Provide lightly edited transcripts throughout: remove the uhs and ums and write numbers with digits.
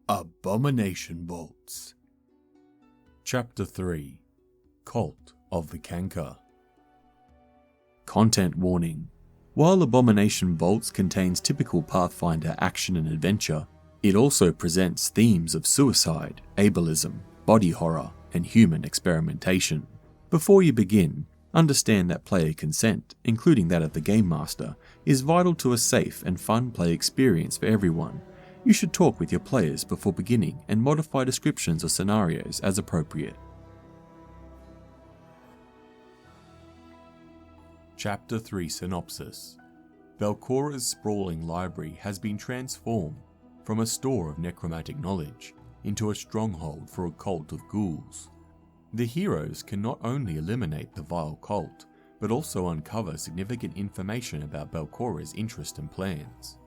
Abomination Vaults. Chapter 3 Cult of the Canker. Content warning. While Abomination Vaults contains typical Pathfinder action and adventure, it also presents themes of suicide, ableism, body horror, and human experimentation. Before you begin, understand that player consent, including that of the Game Master, is vital to a safe and fun play experience for everyone. You should talk with your players before beginning and modify descriptions of scenarios as appropriate. Chapter 3 Synopsis. Belcorra's sprawling library has been transformed from a store of necromantic knowledge into a stronghold for a cult of ghouls. The heroes can not only eliminate the vile cult, but also uncover significant information about Belcorra's interest and plans.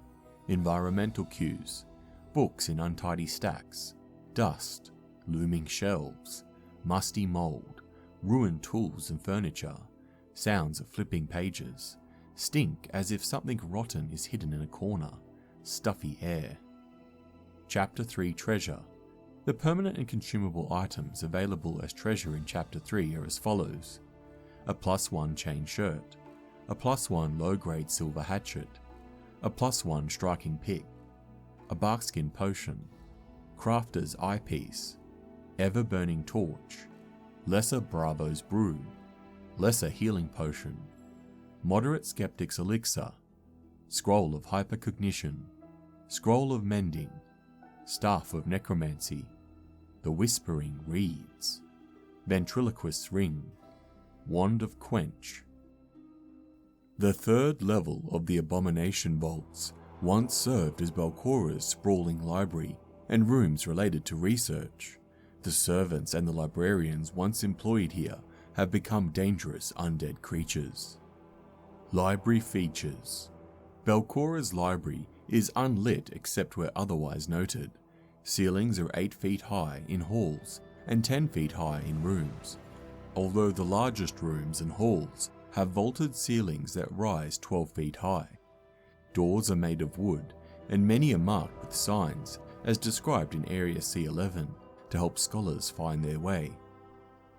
Environmental cues, books in untidy stacks, dust, looming shelves, musty mold, ruined tools and furniture, sounds of flipping pages, stink as if something rotten is hidden in a corner, stuffy air. Chapter 3 Treasure. The permanent and consumable items available as treasure in Chapter 3 are as follows: a +1 chain shirt, a +1 low-grade silver hatchet, a +1 striking pick, a barkskin potion, crafter's eyepiece, ever-burning torch, lesser Bravo's brew, lesser healing potion, moderate skeptic's elixir, scroll of hypercognition, scroll of mending, staff of necromancy, the whispering reeds, ventriloquist's ring, wand of quench. The third level of the Abomination Vaults once served as Belcorra's sprawling library and rooms related to research. The servants and the librarians once employed here have become dangerous undead creatures. Library features. Belcorra's library is unlit except where otherwise noted. Ceilings are 8 feet high in halls and 10 feet high in rooms, although the largest rooms and halls have vaulted ceilings that rise 12 feet high. Doors are made of wood, and many are marked with signs, as described in Area C11, to help scholars find their way.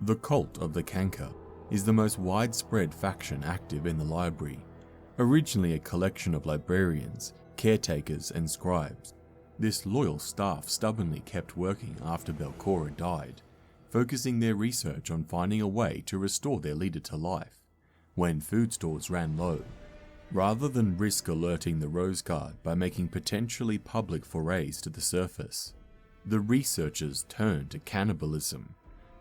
The Cult of the Canker is the most widespread faction active in the library. Originally a collection of librarians, caretakers, and scribes, this loyal staff stubbornly kept working after Belcorra died, focusing their research on finding a way to restore their leader to life when food stores ran low. Rather than risk alerting the Rose Guard by making potentially public forays to the surface, the researchers turned to cannibalism.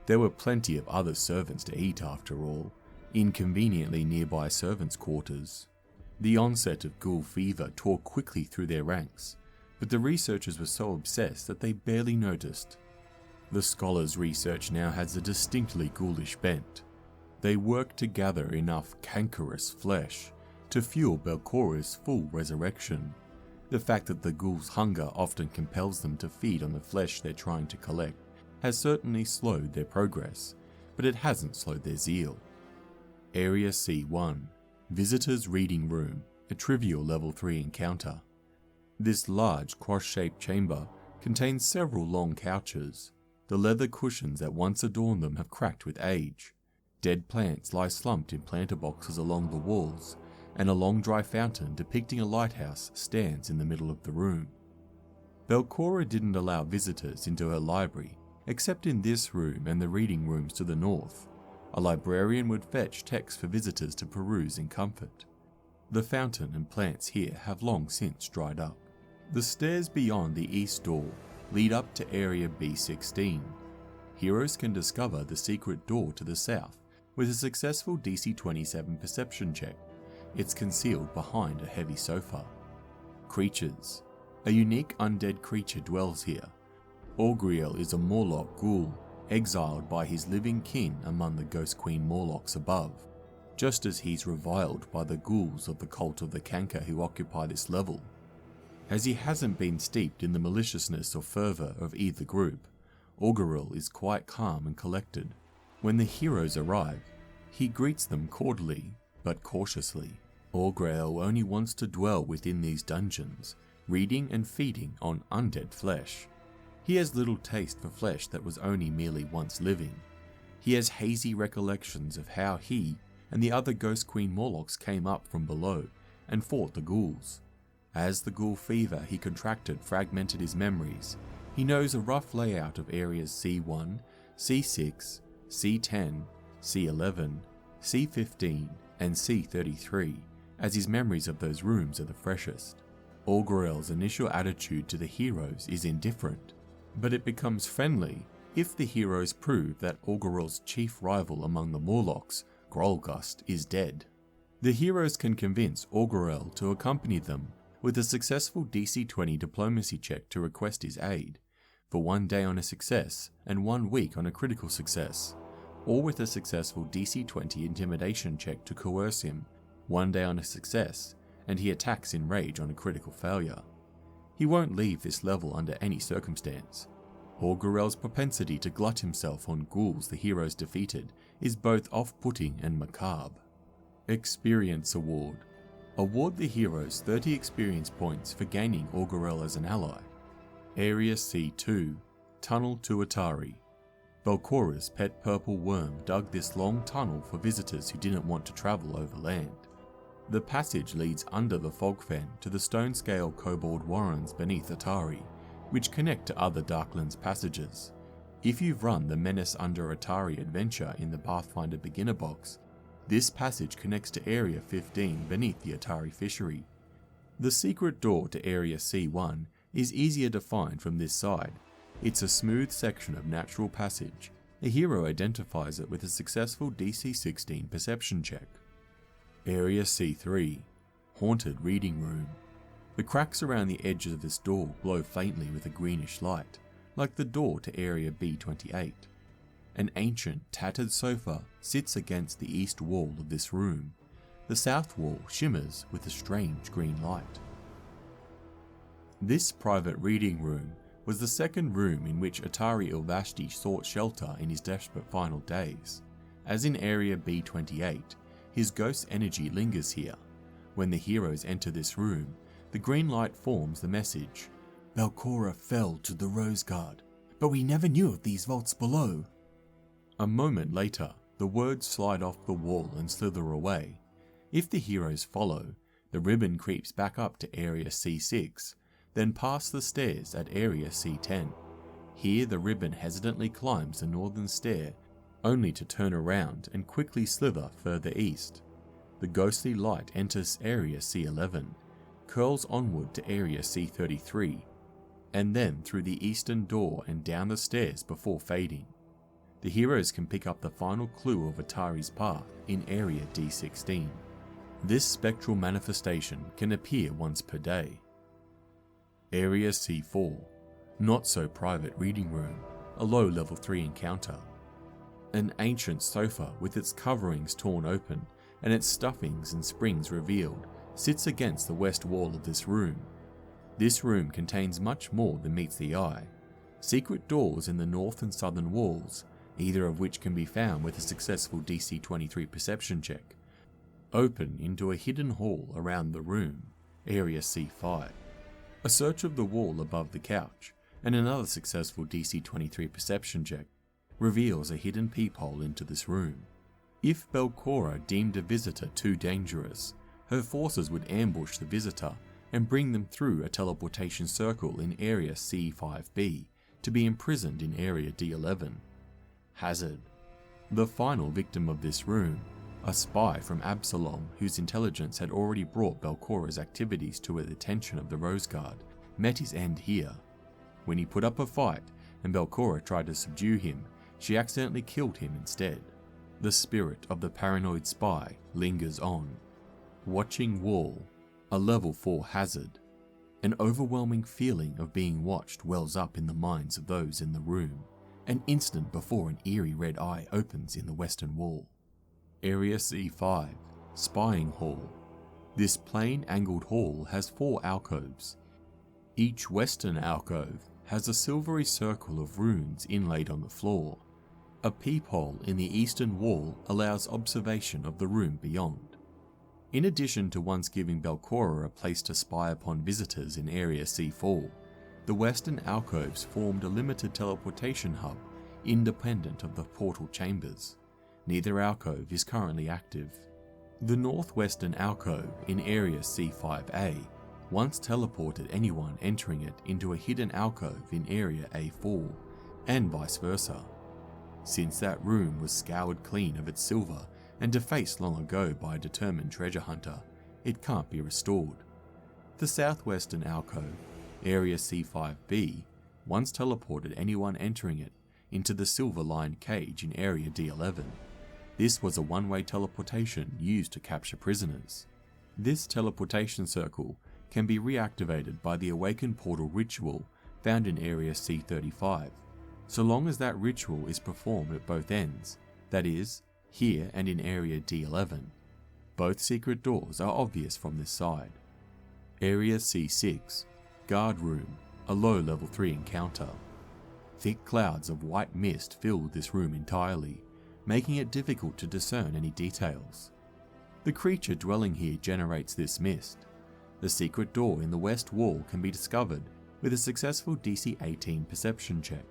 There were plenty of other servants to eat after all, inconveniently nearby servants' quarters. The onset of ghoul fever tore quickly through their ranks, but the researchers were so obsessed that they barely noticed. The scholars' research now has a distinctly ghoulish bent. They work to gather enough cankerous flesh to fuel Belcorra's full resurrection. The fact that the ghouls' hunger often compels them to feed on the flesh they're trying to collect has certainly slowed their progress, but it hasn't slowed their zeal. Area C1, Visitor's Reading Room, a trivial level 3 encounter. This large cross-shaped chamber contains several long couches. The leather cushions that once adorned them have cracked with age. Dead plants lie slumped in planter boxes along the walls, and a long dry fountain depicting a lighthouse stands in the middle of the room. Belcorra didn't allow visitors into her library, except in this room and the reading rooms to the north. A librarian would fetch texts for visitors to peruse in comfort. The fountain and plants here have long since dried up. The stairs beyond the east door lead up to Area B16. Heroes can discover the secret door to the south with a successful DC-27 perception check. It's concealed behind a heavy sofa. Creatures. A unique undead creature dwells here. Augriel is a Morlock ghoul, exiled by his living kin among the Ghost Queen Morlocks above, just as he's reviled by the ghouls of the Cult of the Canker who occupy this level. As he hasn't been steeped in the maliciousness or fervour of either group, Augriel is quite calm and collected. When the heroes arrive, he greets them cordially, but cautiously. Augriel only wants to dwell within these dungeons, reading and feeding on undead flesh. He has little taste for flesh that was only merely once living. He has hazy recollections of how he and the other Ghost Queen Morlocks came up from below and fought the ghouls. As the ghoul fever he contracted fragmented his memories, he knows a rough layout of areas C1, C6, C10, C11, C15 and C33, as his memories of those rooms are the freshest. Augurel's initial attitude to the heroes is indifferent, but it becomes friendly if the heroes prove that Augurel's chief rival among the Morlocks, Korlok, is dead. The heroes can convince Augurel to accompany them with a successful DC-20 diplomacy check to request his aid, for 1 day on a success and 1 week on a critical success, or with a successful DC-20 intimidation check to coerce him, 1 day on a success, and he attacks in rage on a critical failure. He won't leave this level under any circumstance. Augurel's propensity to glut himself on ghouls the heroes defeated is both off-putting and macabre. Experience Award. Award the heroes 30 experience points for gaining Augurel as an ally. Area C2, Tunnel to Otari. Belcorra's pet purple worm dug this long tunnel for visitors who didn't want to travel overland. The passage leads under the fog fen to the stone-scale kobold warrens beneath Otari, which connect to other Darklands passages. If you've run the Menace Under Otari adventure in the Pathfinder beginner box, this passage connects to Area 15 beneath the Otari fishery. The secret door to Area C1 is easier to find from this side. It's a smooth section of natural passage. A hero identifies it with a successful DC-16 perception check. Area C3, Haunted Reading Room. The cracks around the edges of this door glow faintly with a greenish light, like the door to Area B28. An ancient, tattered sofa sits against the east wall of this room. The south wall shimmers with a strange green light. This private reading room was the second room in which Otari Ilvashti sought shelter in his desperate final days. As in Area B28, his ghost's energy lingers here. When the heroes enter this room, the green light forms the message, "Belcorra fell to the Rose Guard, but we never knew of these vaults below." A moment later, the words slide off the wall and slither away. If the heroes follow, the ribbon creeps back up to Area C6, then past the stairs at Area C10. Here the ribbon hesitantly climbs the northern stair, only to turn around and quickly slither further east. The ghostly light enters Area C11, curls onward to Area C33, and then through the eastern door and down the stairs before fading. The heroes can pick up the final clue of Atari's path in Area D16. This spectral manifestation can appear once per day. Area C4, Not So Private Reading Room, a low level 3 encounter. An ancient sofa with its coverings torn open and its stuffings and springs revealed sits against the west wall of this room. This room contains much more than meets the eye. Secret doors in the north and southern walls, either of which can be found with a successful DC-23 perception check, open into a hidden hall around the room, Area C5. A search of the wall above the couch, and another successful DC-23 perception check, reveals a hidden peephole into this room. If Belcorra deemed a visitor too dangerous, her forces would ambush the visitor and bring them through a teleportation circle in Area C5B to be imprisoned in Area D11. Hazard. The final victim of this room, a spy from Absalom whose intelligence had already brought Belcorra's activities to the attention of the Rose Guard, met his end here. When he put up a fight and Belcorra tried to subdue him, she accidentally killed him instead. The spirit of the paranoid spy lingers on. Watching Wall, a level 4 hazard. An overwhelming feeling of being watched wells up in the minds of those in the room, an instant before an eerie red eye opens in the western wall. Area C5, Spying Hall. This plain angled hall has 4 alcoves. Each western alcove has a silvery circle of runes inlaid on the floor. A peephole in the eastern wall allows observation of the room beyond. In addition to once giving Belcorra a place to spy upon visitors in Area C4, The western alcoves formed a limited teleportation hub independent of the portal chambers. Neither alcove is currently active. The northwestern alcove in Area C5A once teleported anyone entering it into a hidden alcove in Area A4, and vice versa. Since that room was scoured clean of its silver and defaced long ago by a determined treasure hunter, it can't be restored. The southwestern alcove, Area C5B, once teleported anyone entering it into the silver-lined cage in Area D11. This was a one-way teleportation used to capture prisoners. This teleportation circle can be reactivated by the Awakened Portal ritual found in Area C35, so long as that ritual is performed at both ends, that is, here and in Area D11. Both secret doors are obvious from this side. Area C6, Guard Room, a low level 3 encounter. Thick clouds of white mist filled this room entirely, making it difficult to discern any details. The creature dwelling here generates this mist. The secret door in the west wall can be discovered with a successful DC 18 perception check.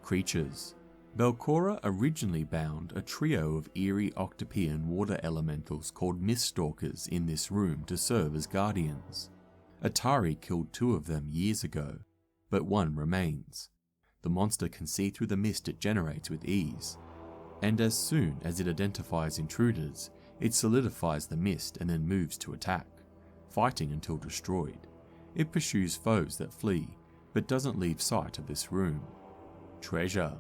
Creatures. Belcorra originally bound a trio of eerie Octopian water elementals called Miststalkers in this room to serve as guardians. Otari killed 2 of them years ago, but one remains. The monster can see through the mist it generates with ease, and as soon as it identifies intruders, it solidifies the mist and then moves to attack, fighting until destroyed. It pursues foes that flee, but doesn't leave sight of this room. Treasure.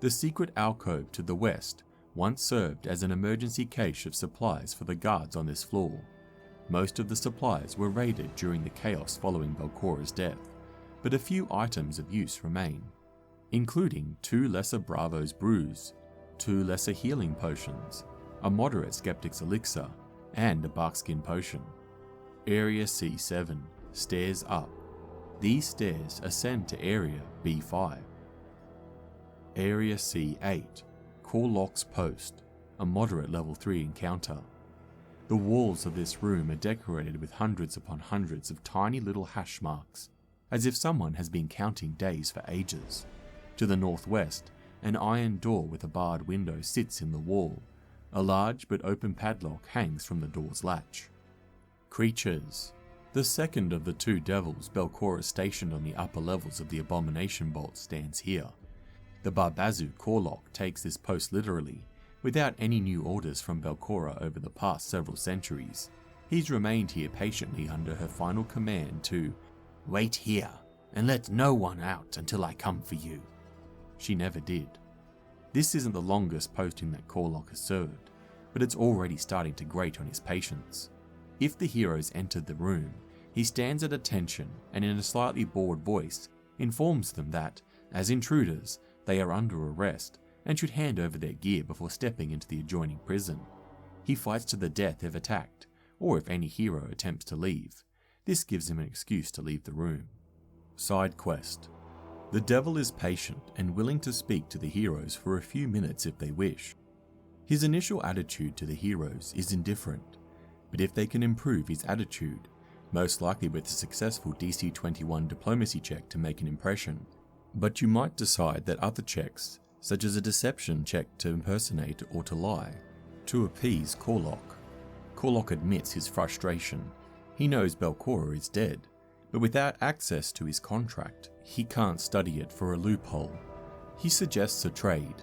The secret alcove to the west once served as an emergency cache of supplies for the guards on this floor. Most of the supplies were raided during the chaos following Belcorra's death, but a few items of use remain, including 2 lesser Bravos brews, 2 lesser healing potions, a moderate Skeptic's elixir, and a barkskin potion. Area C7, stairs up. These stairs ascend to Area B5. Area C8, Korlok's Post, a moderate level 3 encounter. The walls of this room are decorated with hundreds upon hundreds of tiny little hash marks, as if someone has been counting days for ages. To the northwest, an iron door with a barred window sits in the wall. A large but open padlock hangs from the door's latch. Creatures. The second of the 2 devils Belcorra stationed on the upper levels of the Abomination Vaults stands here. The Barbazu Korlok takes this post literally, without any new orders from Belcorra over the past several centuries. He's remained here patiently under her final command to "Wait here, and let no one out until I come for you." She never did. This isn't the longest posting that Korlok has served, but it's already starting to grate on his patience. If the heroes entered the room, he stands at attention and in a slightly bored voice informs them that, as intruders, they are under arrest and should hand over their gear before stepping into the adjoining prison. He fights to the death if attacked, or if any hero attempts to leave. This gives him an excuse to leave the room. Side quest. The devil is patient and willing to speak to the heroes for a few minutes if they wish. His initial attitude to the heroes is indifferent, but if they can improve his attitude, most likely with a successful DC 21 diplomacy check to make an impression, but you might decide that other checks, such as a deception check to impersonate or to lie, to appease Korlok. Korlok admits his frustration. He knows Belcorra is dead, but without access to his contract, he can't study it for a loophole. He suggests a trade.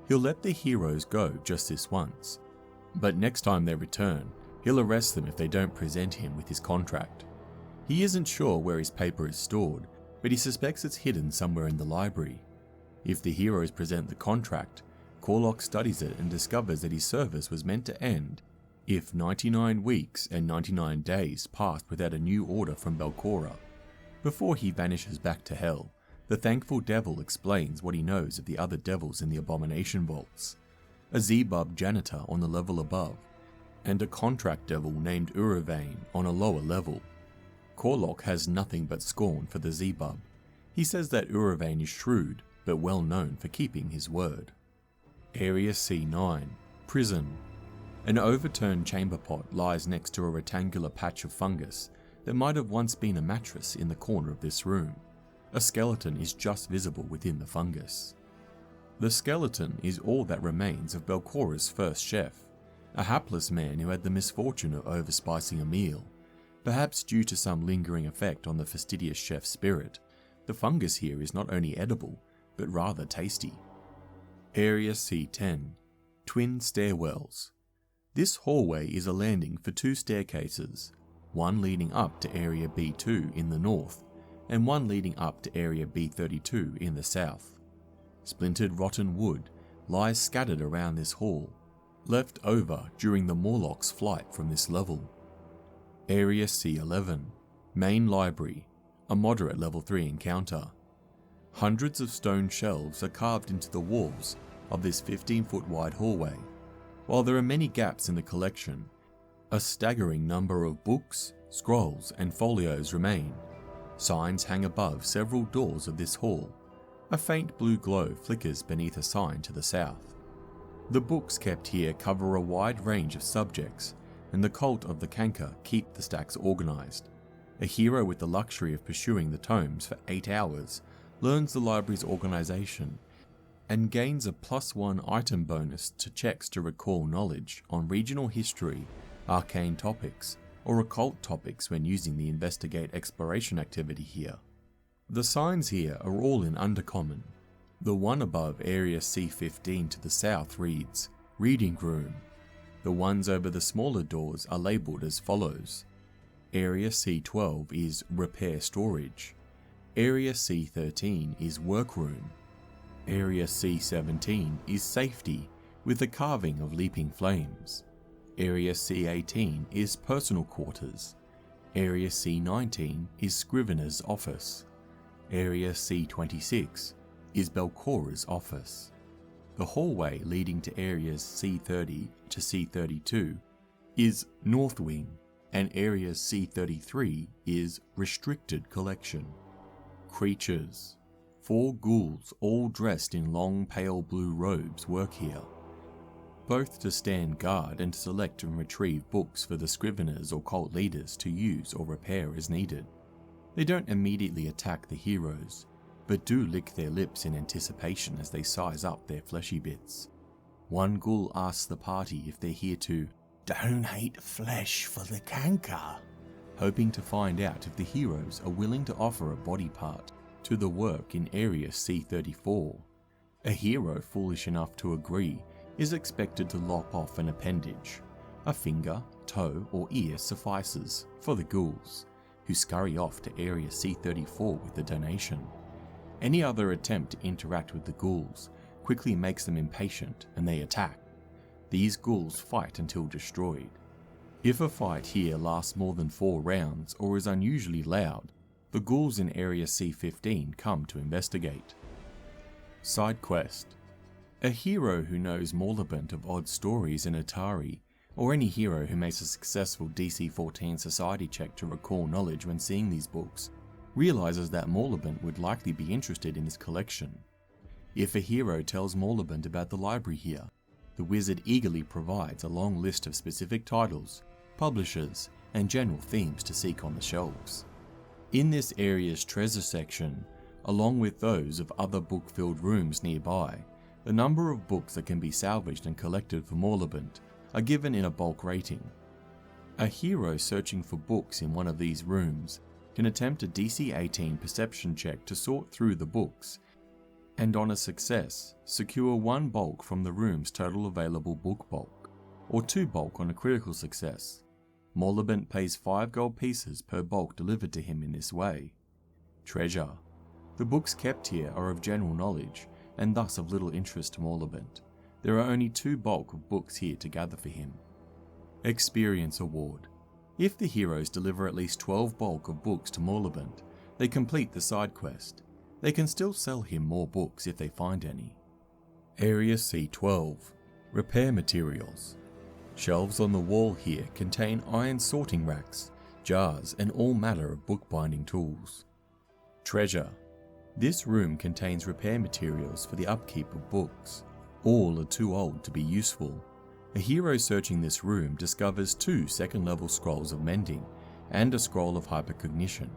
He'll let the heroes go just this once, but next time they return, he'll arrest them if they don't present him with his contract. He isn't sure where his paper is stored, but he suspects it's hidden somewhere in the library. If the heroes present the contract, Korlok studies it and discovers that his service was meant to end if 99 weeks and 99 days passed without a new order from Belcorra. Before he vanishes back to hell, the thankful devil explains what he knows of the other devils in the Abomination Vaults. A Zebub janitor on the level above, and a contract devil named Uravain on a lower level. Korlok has nothing but scorn for the Zebub. He says that Uravain is shrewd, but well known for keeping his word. Area C9, Prison. An overturned chamber pot lies next to a rectangular patch of fungus that might have once been a mattress in the corner of this room. A skeleton is just visible within the fungus. The skeleton is all that remains of Belcorra's first chef, a hapless man who had the misfortune of overspicing a meal. Perhaps due to some lingering effect on the fastidious chef's spirit, the fungus here is not only edible, but rather tasty. Area C10, Twin Stairwells. This hallway is a landing for two staircases, one leading up to Area B2 in the north, and one leading up to Area B32 in the south. Splintered rotten wood lies scattered around this hall, left over during the Morlock's flight from this level. Area C11, Main Library, a moderate level 3 encounter. Hundreds of stone shelves are carved into the walls of this 15-foot wide hallway. While there are many gaps in the collection, a staggering number of books, scrolls, and folios remain. Signs hang above several doors of this hall. A faint blue glow flickers beneath a sign to the south. The books kept here cover a wide range of subjects, and the cult of the Canker keep the stacks organised. A hero with the luxury of pursuing the tomes for 8 hours learns the library's organisation and gains a +1 item bonus to checks to recall knowledge on regional history, arcane topics, or occult topics when using the investigate exploration activity here. The signs here are all in Undercommon. The one above Area C15 to the south reads, Reading Room. The ones over the smaller doors are labelled as follows. Area C12 is Repair Storage. Area C13 is Workroom. Area C17 is Safety, with the carving of leaping flames. Area C18 is Personal Quarters. Area C19 is Scrivener's office. Area C26 is Belcorra's office. The hallway leading to areas C30 to C32 is North Wing, and area C33 is Restricted Collection. Creatures. 4 ghouls all dressed in long pale blue robes work here, both to stand guard and to select and retrieve books for the Scriveners or cult leaders to use or repair as needed. They don't immediately attack the heroes, but do lick their lips in anticipation as they size up their fleshy bits. One ghoul asks the party if they're here to donate flesh for the Canker, hoping to find out if the heroes are willing to offer a body part to the work in Area C34. A hero foolish enough to agree is expected to lop off an appendage. A finger, toe, or ear suffices for the ghouls, who scurry off to Area C34 with the donation. Any other attempt to interact with the ghouls quickly makes them impatient and they attack. These ghouls fight until destroyed. If a fight here lasts more than 4 rounds or is unusually loud, the ghouls in Area C15 come to investigate. Side quest. A hero who knows Morlabent of odd stories in Otari, or any hero who makes a successful DC-14 society check to recall knowledge when seeing these books, realizes that Morlabent would likely be interested in this collection. If a hero tells Morlabent about the library here, the wizard eagerly provides a long list of specific titles, publishers, and general themes to seek on the shelves. In this area's treasure section, along with those of other book-filled rooms nearby, the number of books that can be salvaged and collected for Morlabent are given in a bulk rating. A hero searching for books in one of these rooms can attempt a DC-18 perception check to sort through the books, and on a success, secure 1 bulk from the room's total available book bulk, or 2 bulk on a critical success. Morlabent pays 5 gold pieces per bulk delivered to him in this way. Treasure. The books kept here are of general knowledge, and thus of little interest to Morlabent. There are only 2 bulk of books here to gather for him. Experience Award. If the heroes deliver at least 12 bulk of books to Morlabent, they complete the side quest. They can still sell him more books if they find any. Area C12. Repair Materials. Shelves on the wall here contain iron sorting racks, jars, and all manner of bookbinding tools. Treasure. This room contains repair materials for the upkeep of books. All are too old to be useful. A hero searching this room discovers 2 second-level scrolls of mending and a scroll of hypercognition.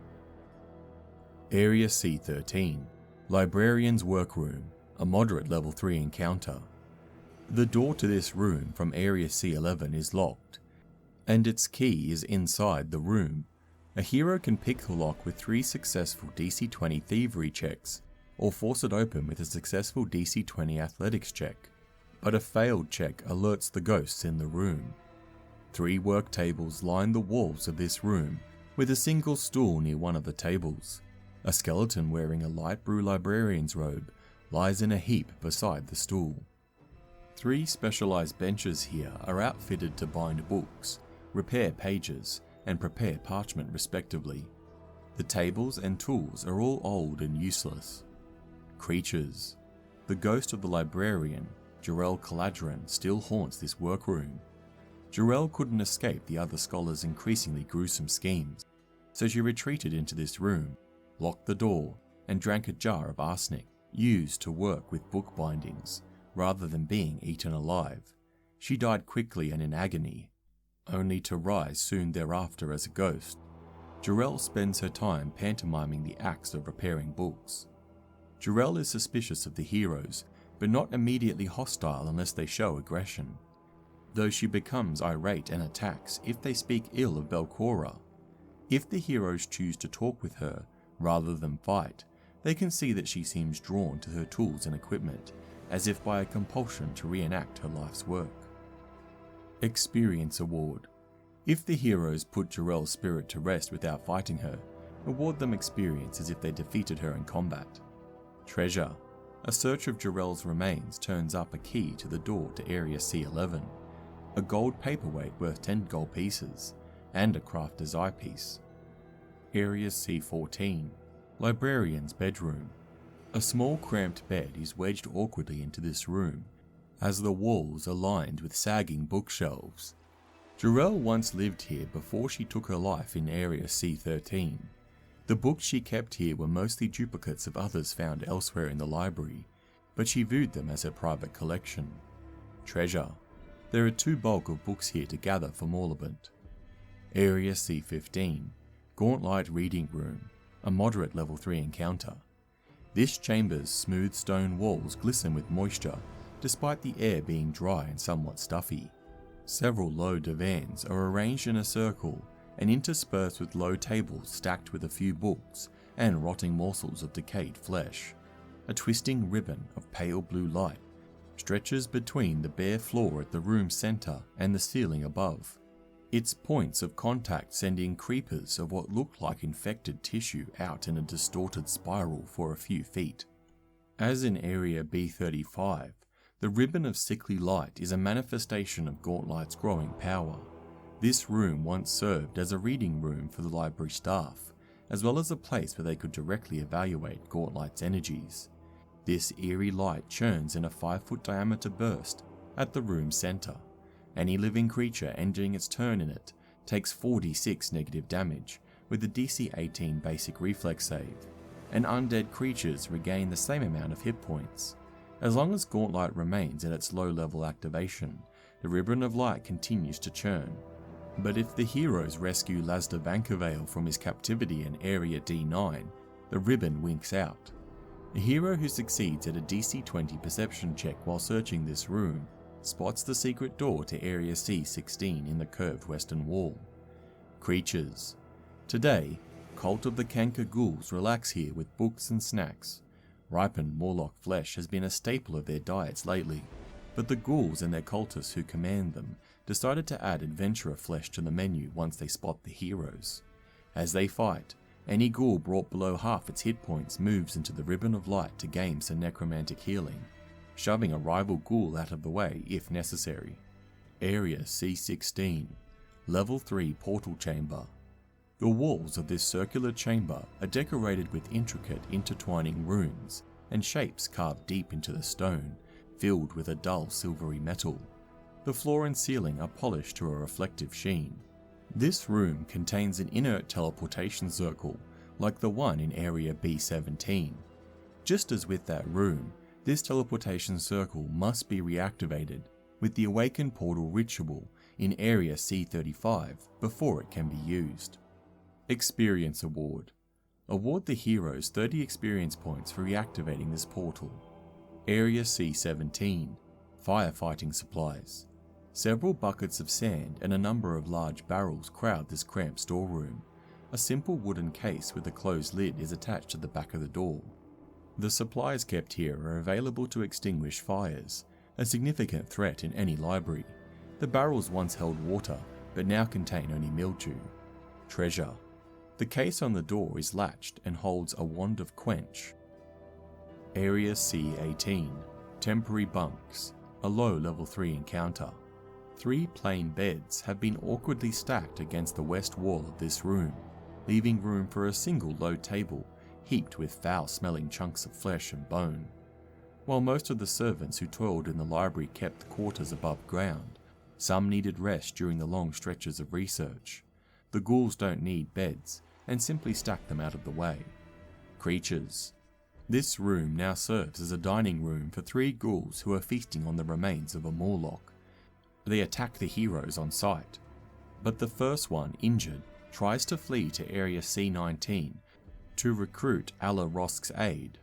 Area C13, Librarian's Workroom, a moderate level 3 encounter. The door to this room from Area C11 is locked, and its key is inside the room. A hero can pick the lock with 3 successful DC 20 thievery checks, or force it open with a successful DC 20 athletics check, but a failed check alerts the ghosts in the room. 3 work tables line the walls of this room, with a single stool near one of the tables. A skeleton wearing a light blue librarian's robe lies in a heap beside the stool. 3 specialized benches here are outfitted to bind books, repair pages, and prepare parchment respectively. The tables and tools are all old and useless. Creatures. The ghost of the librarian, Jarell Caladrin, still haunts this workroom. Jarell couldn't escape the other scholars' increasingly gruesome schemes, so she retreated into this room, locked the door, and drank a jar of arsenic, used to work with book bindings, rather than being eaten alive. She died quickly and in agony, only to rise soon thereafter as a ghost. Jarell spends her time pantomiming the acts of repairing books. Jarell is suspicious of the heroes, but not immediately hostile unless they show aggression, though she becomes irate and attacks if they speak ill of Belcorra. If the heroes choose to talk with her, rather than fight, they can see that she seems drawn to her tools and equipment, as if by a compulsion to reenact her life's work. Experience Award. If the heroes put Jarell's spirit to rest without fighting her, award them experience as if they defeated her in combat. Treasure. A search of Jarell's remains turns up a key to the door to Area C11, a gold paperweight worth 10 gold pieces, and a crafter's eyepiece. Area C14, Librarian's Bedroom. A small cramped bed is wedged awkwardly into this room, as the walls are lined with sagging bookshelves. Jarell once lived here before she took her life in Area C13. The books she kept here were mostly duplicates of others found elsewhere in the library, but she viewed them as her private collection. Treasure. There are 2 bulk of books here to gather for Morlabent. Area C15, Gauntlight Reading Room, a moderate level 3 encounter. This chamber's smooth stone walls glisten with moisture, despite the air being dry and somewhat stuffy. Several low divans are arranged in a circle and interspersed with low tables stacked with a few books and rotting morsels of decayed flesh. A twisting ribbon of pale blue light stretches between the bare floor at the room's center and the ceiling above, its points of contact sending creepers of what look like infected tissue out in a distorted spiral for a few feet. As in Area B35, the ribbon of sickly light is a manifestation of Gauntlight's growing power. This room once served as a reading room for the library staff, as well as a place where they could directly evaluate Gauntlight's energies. This eerie light churns in a 5-foot diameter burst at the room's center. Any living creature ending its turn in it takes 4d6 negative damage with a DC 18 basic reflex save, and undead creatures regain the same amount of hit points. As long as Gauntlight remains at its low level activation, the ribbon of light continues to churn. But if the heroes rescue Lasda Vankervale from his captivity in Area D9, the ribbon winks out. A hero who succeeds at a DC 20 perception check while searching this room spots the secret door to Area C16 in the curved western wall. Creatures. Today, Cult of the Canker Ghouls relax here with books and snacks. Ripened Morlock flesh has been a staple of their diets lately, but the ghouls and their cultists who command them decided to add adventurer flesh to the menu once they spot the heroes. As they fight, any ghoul brought below half its hit points moves into the ribbon of light to gain some necromantic healing, shoving a rival ghoul out of the way if necessary. Area C16, Level 3 Portal Chamber. The walls of this circular chamber are decorated with intricate intertwining runes and shapes carved deep into the stone, filled with a dull silvery metal. The floor and ceiling are polished to a reflective sheen. This room contains an inert teleportation circle, like the one in Area B17. Just as with that room, this teleportation circle must be reactivated with the Awakened Portal ritual in Area C35 before it can be used. Experience Award. Award the heroes 30 experience points for reactivating this portal. Area C-17, Firefighting Supplies. Several buckets of sand and a number of large barrels crowd this cramped storeroom. A simple wooden case with a closed lid is attached to the back of the door. The supplies kept here are available to extinguish fires, a significant threat in any library. The barrels once held water, but now contain only mildew. Treasure. The case on the door is latched and holds a wand of quench. Area C-18, Temporary Bunks, a low level 3 encounter. 3 plain beds have been awkwardly stacked against the west wall of this room, leaving room for a single low table heaped with foul-smelling chunks of flesh and bone. While most of the servants who toiled in the library kept the quarters above ground, some needed rest during the long stretches of research. The ghouls don't need beds, and simply stack them out of the way. Creatures. This room now serves as a dining room for 3 ghouls who are feasting on the remains of a Morlock. They attack the heroes on sight, but the first one, injured, tries to flee to Area C-19 to recruit Alla Rosk's aid.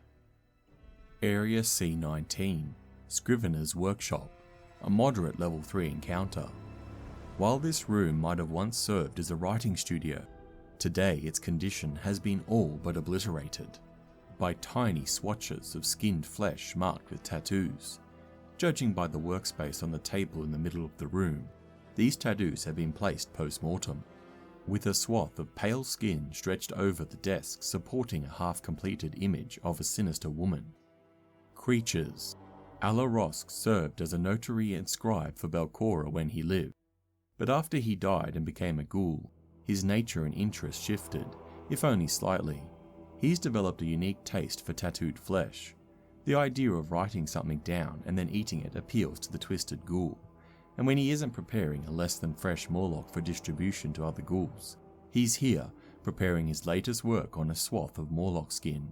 Area C-19, Scrivener's Workshop, a moderate level 3 encounter. While this room might have once served as a writing studio, today its condition has been all but obliterated by tiny swatches of skinned flesh marked with tattoos. Judging by the workspace on the table in the middle of the room, these tattoos have been placed post-mortem, with a swath of pale skin stretched over the desk supporting a half-completed image of a sinister woman. Creatures. Alla Rosk served as a notary and scribe for Belcorra when he lived, but after he died and became a ghoul, his nature and interest shifted, if only slightly. He's developed a unique taste for tattooed flesh. The idea of writing something down and then eating it appeals to the twisted ghoul, and when he isn't preparing a less than fresh Morlock for distribution to other ghouls, he's here preparing his latest work on a swath of Morlock skin.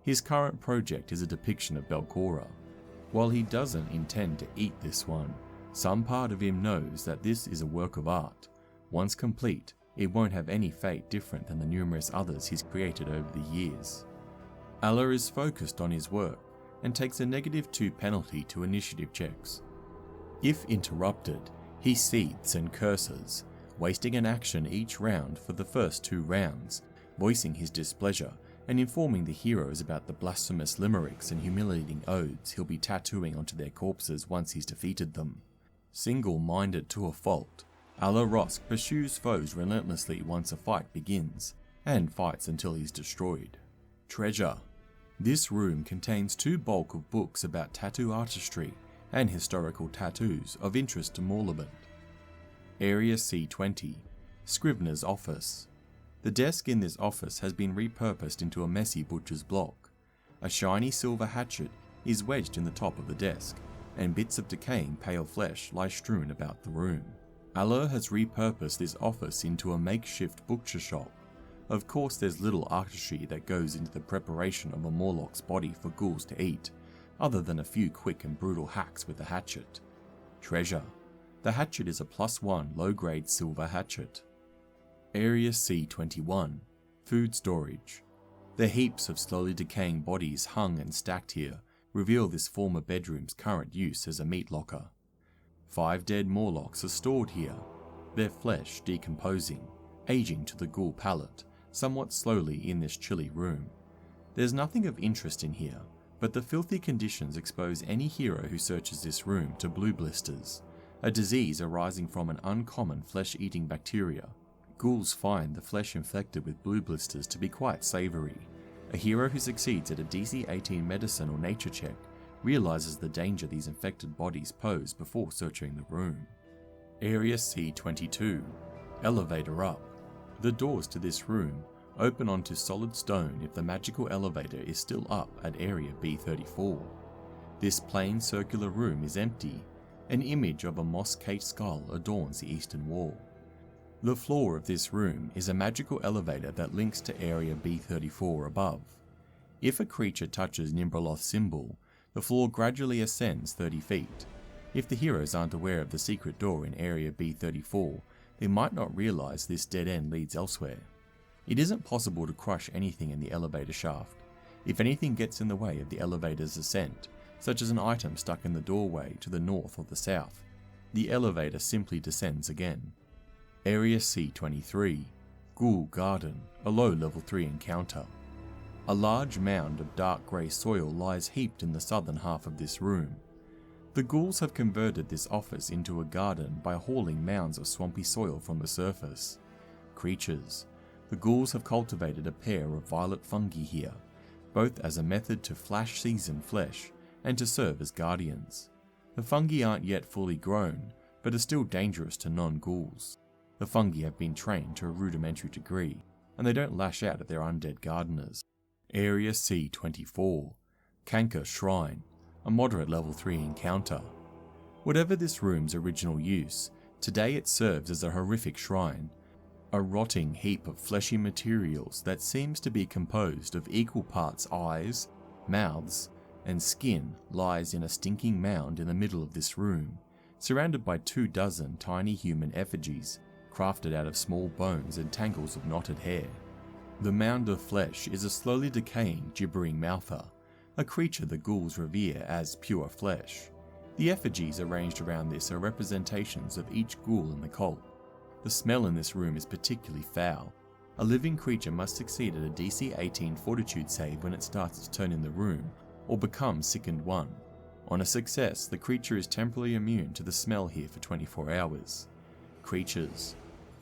His current project is a depiction of Belcorra. While he doesn't intend to eat this one, some part of him knows that this is a work of art. Once complete, it won't have any fate different than the numerous others he's created over the years. Alla is focused on his work and takes a -2 penalty to initiative checks. If interrupted, he seethes and curses, wasting an action each round for the first 2 rounds, voicing his displeasure and informing the heroes about the blasphemous limericks and humiliating odes he'll be tattooing onto their corpses once he's defeated them. Single-minded to a fault, Alla Rosk pursues foes relentlessly once a fight begins, and fights until he's destroyed. Treasure. This room contains 2 bulk of books about tattoo artistry and historical tattoos of interest to Morlaband. Area C-20, Scrivener's Office. The desk in this office has been repurposed into a messy butcher's block. A shiny silver hatchet is wedged in the top of the desk, and bits of decaying pale flesh lie strewn about the room. Alla has repurposed this office into a makeshift butcher shop. Of course, there's little artistry that goes into the preparation of a Morlock's body for ghouls to eat, other than a few quick and brutal hacks with the hatchet. Treasure. The hatchet is a +1 low-grade silver hatchet. Area C-21, Food Storage. The heaps of slowly decaying bodies hung and stacked here reveal this former bedroom's current use as a meat locker. 5 dead Morlocks are stored here, their flesh decomposing, aging to the ghoul palate, somewhat slowly in this chilly room. There's nothing of interest in here, but the filthy conditions expose any hero who searches this room to blue blisters, a disease arising from an uncommon flesh-eating bacteria. Ghouls find the flesh infected with blue blisters to be quite savoury. A hero who succeeds at a DC-18 medicine or nature check realises the danger these infected bodies pose before searching the room. Area C-22, Elevator Up. The doors to this room open onto solid stone if the magical elevator is still up at Area B-34. This plain circular room is empty. An image of a moss-caked skull adorns the eastern wall. The floor of this room is a magical elevator that links to Area B-34 above. If a creature touches Nimbroloth's symbol, the floor gradually ascends 30 feet. If the heroes aren't aware of the secret door in Area B-34, they might not realise this dead end leads elsewhere. It isn't possible to crush anything in the elevator shaft. If anything gets in the way of the elevator's ascent, such as an item stuck in the doorway to the north or the south, the elevator simply descends again. Area C23, Ghoul Garden, a low level 3 encounter. A large mound of dark grey soil lies heaped in the southern half of this room. The ghouls have converted this office into a garden by hauling mounds of swampy soil from the surface. Creatures. The ghouls have cultivated a pair of violet fungi here, both as a method to flash season flesh and to serve as guardians. The fungi aren't yet fully grown, but are still dangerous to non-ghouls. The fungi have been trained to a rudimentary degree, and they don't lash out at their undead gardeners. Area C24, Canker Shrine, a moderate level 3 encounter. Whatever this room's original use, today it serves as a horrific shrine, a rotting heap of fleshy materials that seems to be composed of equal parts eyes, mouths, and skin lies in a stinking mound in the middle of this room, surrounded by 24 tiny human effigies, crafted out of small bones and tangles of knotted hair. The mound of flesh is a slowly decaying, gibbering mouther, a creature the ghouls revere as pure flesh. The effigies arranged around this are representations of each ghoul in the cult. The smell in this room is particularly foul. A living creature must succeed at a DC 18 fortitude save when it starts its turn in the room, or become sickened 1. On a success, the creature is temporarily immune to the smell here for 24 hours. Creatures.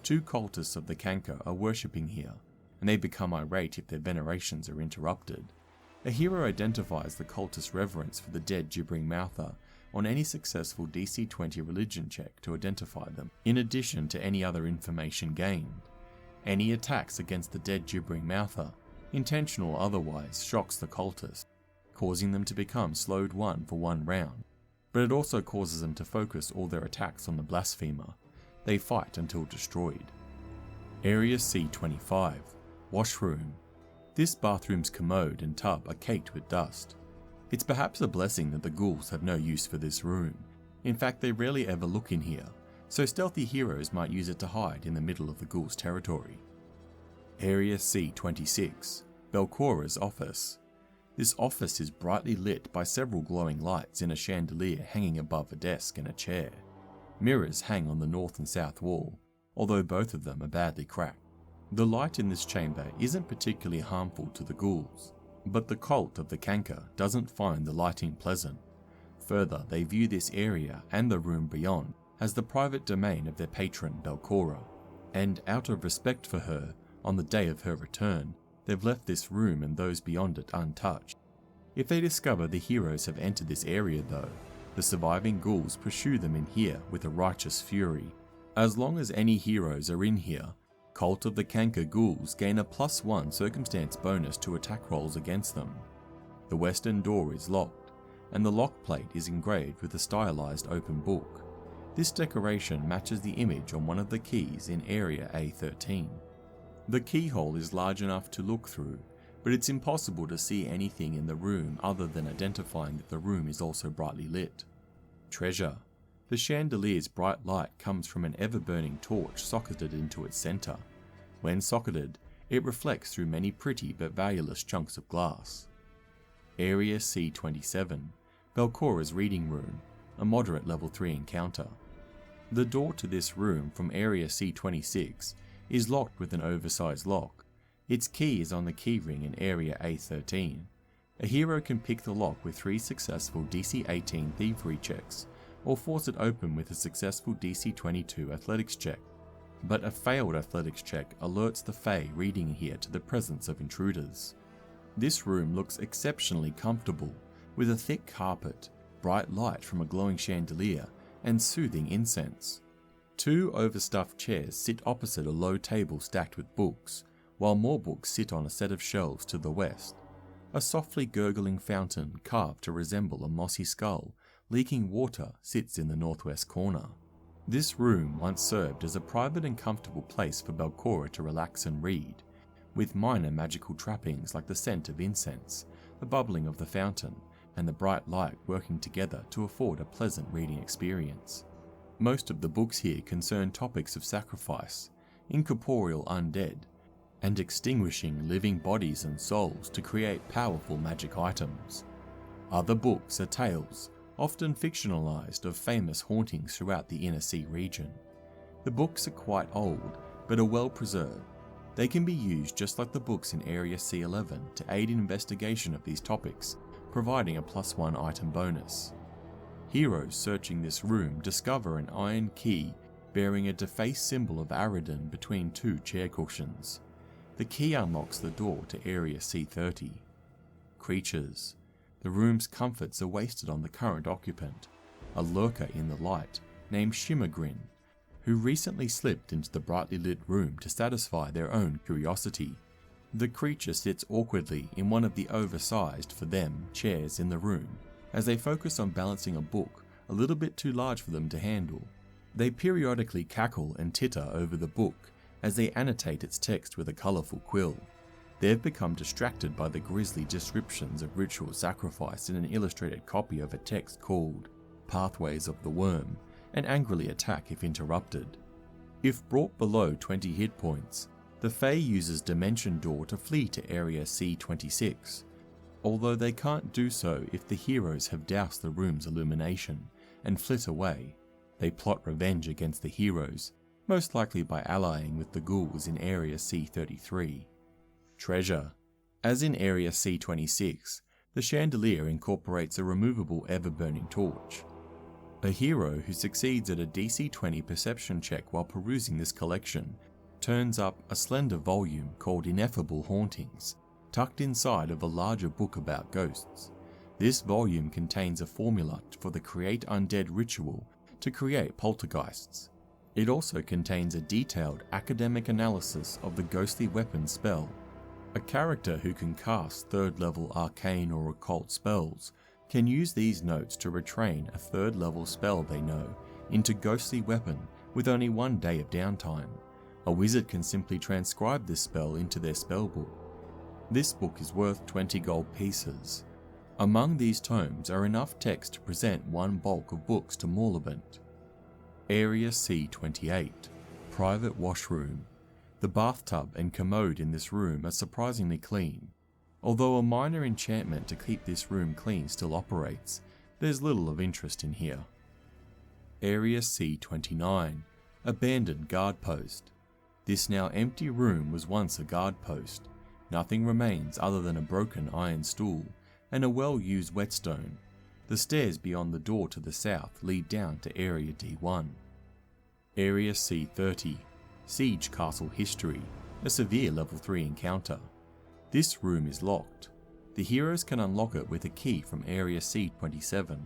2 cultists of the Canker are worshipping here, and they become irate if their venerations are interrupted. A hero identifies the cultist's reverence for the dead gibbering mouther on any successful DC 20 religion check to identify them, in addition to any other information gained. Any attacks against the dead gibbering mouther, intentional or otherwise, shocks the cultist, causing them to become slowed 1 for 1 round, but it also causes them to focus all their attacks on the blasphemer. They fight until destroyed. Area C25, Washroom. This bathroom's commode and tub are caked with dust. It's perhaps a blessing that the ghouls have no use for this room. In fact, they rarely ever look in here, so stealthy heroes might use it to hide in the middle of the ghouls' territory. Area C26, Belcorra's office. This office is brightly lit by several glowing lights in a chandelier hanging above a desk and a chair. Mirrors hang on the north and south wall, although both of them are badly cracked. The light in this chamber isn't particularly harmful to the ghouls, but the cult of the Canker doesn't find the lighting pleasant. Further, they view this area and the room beyond as the private domain of their patron Belcorra, and out of respect for her, on the day of her return, they've left this room and those beyond it untouched. If they discover the heroes have entered this area though, the surviving ghouls pursue them in here with a righteous fury. As long as any heroes are in here, Cult of the Canker ghouls gain a +1 circumstance bonus to attack rolls against them. The western door is locked, and the lock plate is engraved with a stylized open book. This decoration matches the image on one of the keys in Area A13. The keyhole is large enough to look through, but it's impossible to see anything in the room other than identifying that the room is also brightly lit. Treasure. The chandelier's bright light comes from an ever-burning torch socketed into its center. When socketed, it reflects through many pretty but valueless chunks of glass. Area C27, Belcorra's reading room, a moderate level 3 encounter. The door to this room from Area C26 is locked with an oversized lock. Its key is on the keyring in Area A13. A hero can pick the lock with 3 successful DC 18 thievery checks, or force it open with a successful DC 22 athletics check. But a failed athletics check alerts the Fae reading here to the presence of intruders. This room looks exceptionally comfortable, with a thick carpet, bright light from a glowing chandelier, and soothing incense. 2 overstuffed chairs sit opposite a low table stacked with books, while more books sit on a set of shelves to the west. A softly gurgling fountain carved to resemble a mossy skull leaking water sits in the northwest corner. This room once served as a private and comfortable place for Belcorra to relax and read, with minor magical trappings like the scent of incense, the bubbling of the fountain, and the bright light working together to afford a pleasant reading experience. Most of the books here concern topics of sacrifice, incorporeal undead, and extinguishing living bodies and souls to create powerful magic items. Other books are tales, often fictionalized, of famous hauntings throughout the Inner Sea region. The books are quite old, but are well preserved. They can be used just like the books in Area C11 to aid in investigation of these topics, providing a +1 item bonus. Heroes searching this room discover an iron key bearing a defaced symbol of Aridin between 2 chair cushions. The key unlocks the door to Area C30. Creatures. The room's comforts are wasted on the current occupant, a lurker in the light named Shimmergrin, who recently slipped into the brightly lit room to satisfy their own curiosity. The creature sits awkwardly in one of the oversized, for them, chairs in the room, as they focus on balancing a book a little bit too large for them to handle. They periodically cackle and titter over the book as they annotate its text with a colourful quill. They've become distracted by the grisly descriptions of ritual sacrifice in an illustrated copy of a text called Pathways of the Worm, and angrily attack if interrupted. If brought below 20 hit points, the Fae uses Dimension Door to flee to Area C26, although they can't do so if the heroes have doused the room's illumination and flit away. They plot revenge against the heroes, most likely by allying with the ghouls in Area C33. Treasure. As in Area C26, the chandelier incorporates a removable ever-burning torch. A hero who succeeds at a DC 20 perception check while perusing this collection turns up a slender volume called Ineffable Hauntings, tucked inside of a larger book about ghosts. This volume contains a formula for the Create Undead ritual to create poltergeists. It also contains a detailed academic analysis of the ghostly weapon spell. A character who can cast 3rd level arcane or occult spells can use these notes to retrain a 3rd level spell they know into ghostly weapon with only 1 day of downtime. A wizard can simply transcribe this spell into their spellbook. This book is worth 20 gold pieces. Among these tomes are enough text to present 1 bulk of books to Morlabent. Area C28, Private Washroom. The bathtub and commode in this room are surprisingly clean. Although a minor enchantment to keep this room clean still operates, there's little of interest in here. Area C29, Abandoned Guard Post. This now empty room was once a guard post. Nothing remains other than a broken iron stool and a well-used whetstone. The stairs beyond the door to the south lead down to Area D1. Area C30, Siege Castle History, a severe level 3 encounter. This room is locked. The heroes can unlock it with a key from Area C27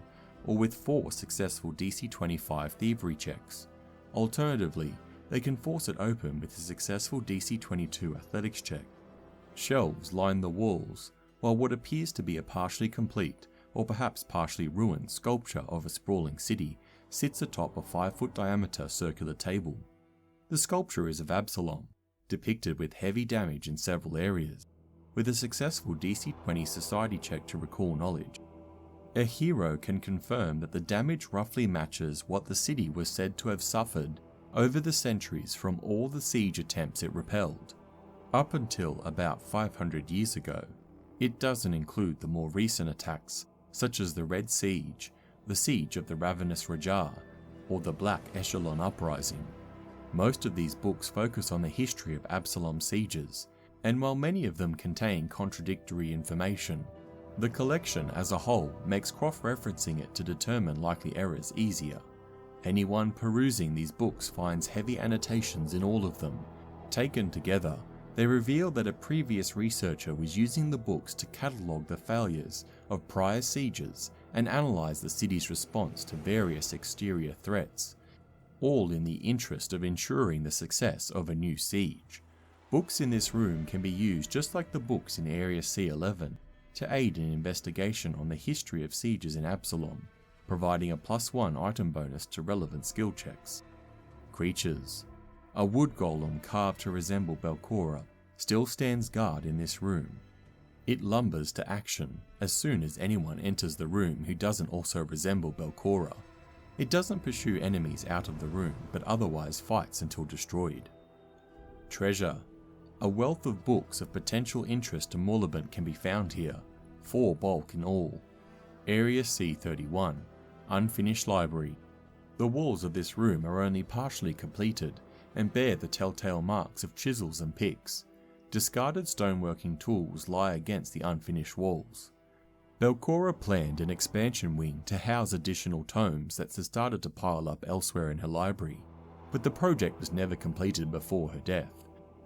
or with 4 successful DC 25 thievery checks. Alternatively, they can force it open with a successful DC 22 athletics check. Shelves line the walls, while what appears to be a partially complete or perhaps partially ruined sculpture of a sprawling city sits atop a 5-foot diameter circular table. The sculpture is of Absalom, depicted with heavy damage in several areas, with a successful DC 20 society check to recall knowledge. A hero can confirm that the damage roughly matches what the city was said to have suffered over the centuries from all the siege attempts it repelled. Up until about 500 years ago, it doesn't include the more recent attacks such as the Red Siege, the Siege of the Ravenous Rajar, or the Black Echelon Uprising. Most of these books focus on the history of Absalom sieges, and while many of them contain contradictory information, the collection as a whole makes cross-referencing it to determine likely errors easier. Anyone perusing these books finds heavy annotations in all of them. Taken together, they reveal that a previous researcher was using the books to catalogue the failures of prior sieges and analyse the city's response to various exterior threats, all in the interest of ensuring the success of a new siege. Books in this room can be used just like the books in Area C11 to aid in investigation on the history of sieges in Absalom, providing a +1 item bonus to relevant skill checks. Creatures. A wood golem carved to resemble Belcorra still stands guard in this room. It lumbers to action as soon as anyone enters the room who doesn't also resemble Belcorra. It doesn't pursue enemies out of the room, but otherwise fights until destroyed. Treasure. A wealth of books of potential interest to Morlabent can be found here, 4 bulk in all. Area C31, Unfinished Library. The walls of this room are only partially completed and bear the telltale marks of chisels and picks. Discarded stoneworking tools lie against the unfinished walls. Belcorra planned an expansion wing to house additional tomes that had started to pile up elsewhere in her library, but the project was never completed before her death,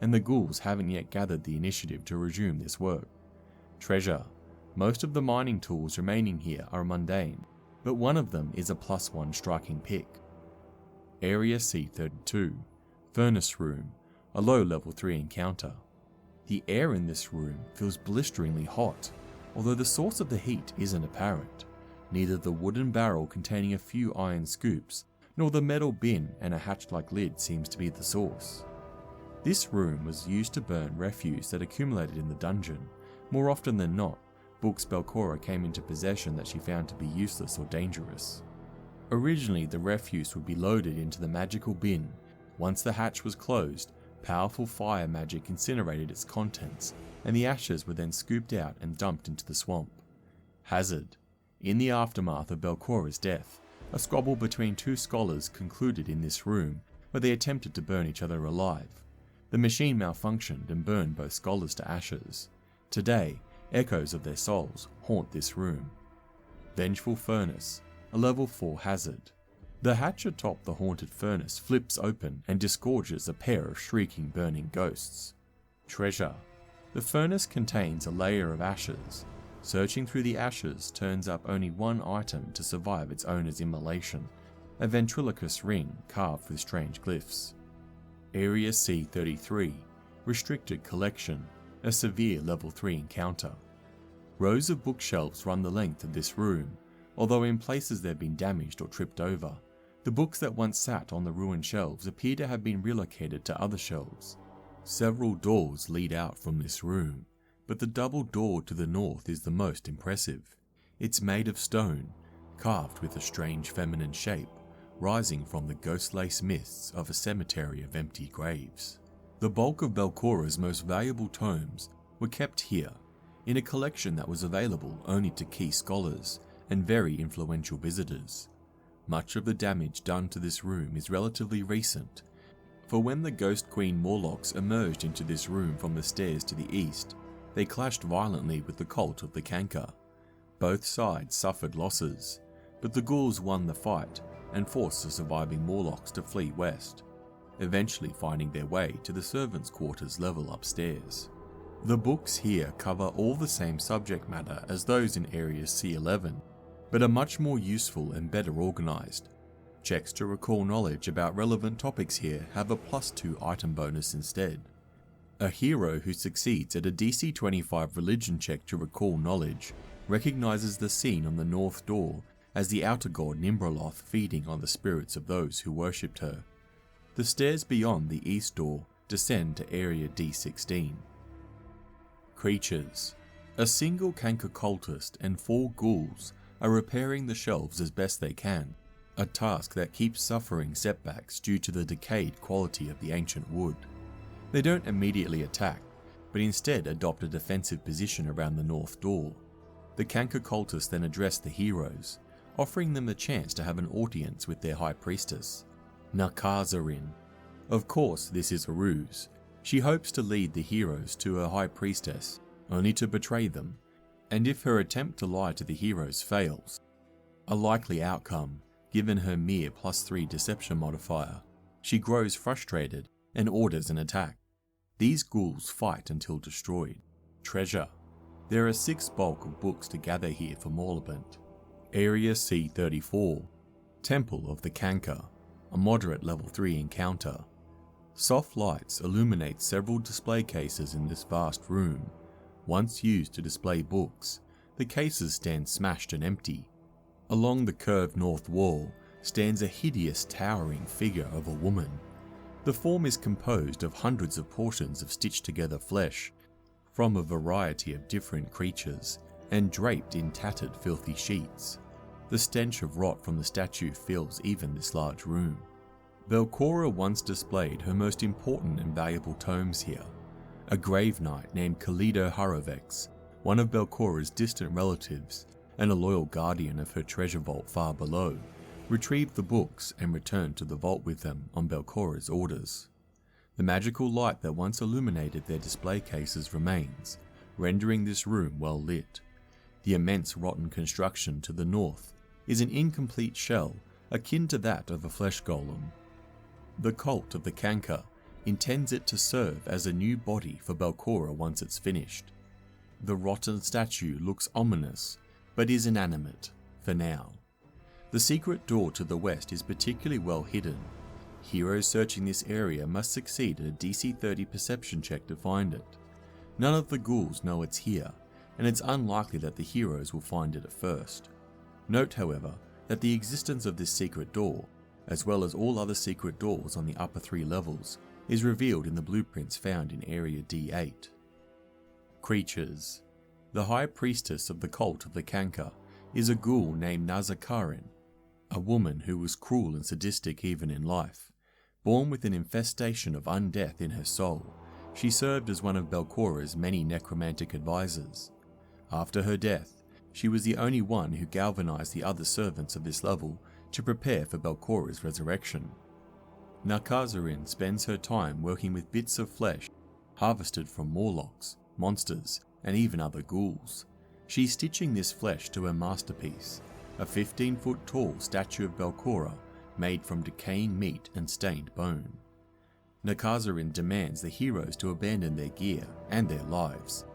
and the ghouls haven't yet gathered the initiative to resume this work. Treasure. Most of the mining tools remaining here are mundane, but one of them is a +1 striking pick. Area C32, Furnace Room, a low level 3 encounter. The air in this room feels blisteringly hot, although the source of the heat isn't apparent. Neither the wooden barrel containing a few iron scoops, nor the metal bin and a hatch-like lid seems to be the source. This room was used to burn refuse that accumulated in the dungeon. More often than not, books Belcorra came into possession that she found to be useless or dangerous. Originally, the refuse would be loaded into the magical bin. Once the hatch was closed, powerful fire magic incinerated its contents, and the ashes were then scooped out and dumped into the swamp. Hazard. In the aftermath of Belcorra's death, a squabble between 2 scholars concluded in this room, where they attempted to burn each other alive. The machine malfunctioned and burned both scholars to ashes. Today, echoes of their souls haunt this room. Vengeful Furnace, a level 4 hazard. The hatch atop the haunted furnace flips open and disgorges a pair of shrieking burning ghosts. Treasure. The furnace contains a layer of ashes. Searching through the ashes turns up only one item to survive its owner's immolation, a ventriloquist ring carved with strange glyphs. Area C33, Restricted Collection, a severe level 3 encounter. Rows of bookshelves run the length of this room, although in places they've been damaged or tripped over. The books that once sat on the ruined shelves appear to have been relocated to other shelves. Several doors lead out from this room, but the double door to the north is the most impressive. It's made of stone, carved with a strange feminine shape, rising from the ghost-laced mists of a cemetery of empty graves. The bulk of Belcorra's most valuable tomes were kept here, in a collection that was available only to key scholars and very influential visitors. Much of the damage done to this room is relatively recent, for when the Ghost Queen Morlocks emerged into this room from the stairs to the east, they clashed violently with the cult of the Canker. Both sides suffered losses, but the ghouls won the fight and forced the surviving Morlocks to flee west, eventually finding their way to the servants' quarters level upstairs. The books here cover all the same subject matter as those in Area C11, but are much more useful and better organised. Checks to recall knowledge about relevant topics here have a +2 item bonus instead. A hero who succeeds at a DC 25 religion check to recall knowledge recognises the scene on the north door as the outer god Nimbraloth feeding on the spirits of those who worshipped her. The stairs beyond the east door descend to Area D16. Creatures. A single Canker cultist and 4 ghouls are repairing the shelves as best they can, a task that keeps suffering setbacks due to the decayed quality of the ancient wood. They don't immediately attack, but instead adopt a defensive position around the north door. The Canker cultists then address the heroes, offering them the chance to have an audience with their high priestess, Nakazarin. Of course, this is a ruse. She hopes to lead the heroes to her high priestess, only to betray them, and if her attempt to lie to the heroes fails, a likely outcome given her mere +3 deception modifier, she grows frustrated and orders an attack. These ghouls fight until destroyed. Treasure. There are 6 bulk of books to gather here for Morlabent. Area C34, Temple of the Canker, a moderate level 3 encounter. Soft lights illuminate several display cases in this vast room. Once used to display books, the cases stand smashed and empty. Along the curved north wall stands a hideous towering figure of a woman. The form is composed of hundreds of portions of stitched together flesh from a variety of different creatures and draped in tattered filthy sheets. The stench of rot from the statue fills even this large room. Belcorra once displayed her most important and valuable tomes here. A grave knight named Kalido Harovex, one of Belcorra's distant relatives and a loyal guardian of her treasure vault far below, retrieved the books and returned to the vault with them on Belcorra's orders. The magical light that once illuminated their display cases remains, rendering this room well lit. The immense rotten construction to the north is an incomplete shell akin to that of a flesh golem. The cult of the Canker intends it to serve as a new body for Belcorra once it's finished. The rotten statue looks ominous, but is inanimate, for now. The secret door to the west is particularly well hidden. Heroes searching this area must succeed at a DC 30 perception check to find it. None of the ghouls know it's here, and it's unlikely that the heroes will find it at first. Note, however, that the existence of this secret door, as well as all other secret doors on the upper 3 levels, is revealed in the blueprints found in Area D8. Creatures. The High Priestess of the cult of the Canker is a ghoul named Nazakarin, a woman who was cruel and sadistic even in life. Born with an infestation of undeath in her soul, she served as one of Belcorra's many necromantic advisors. After her death, she was the only one who galvanized the other servants of this level to prepare for Belcorra's resurrection. Nakazarin spends her time working with bits of flesh harvested from Morlocks, monsters, and even other ghouls. She's stitching this flesh to her masterpiece, a 15-foot tall statue of Belcorra made from decaying meat and stained bone. Nakazarin demands the heroes to abandon their gear and their lives,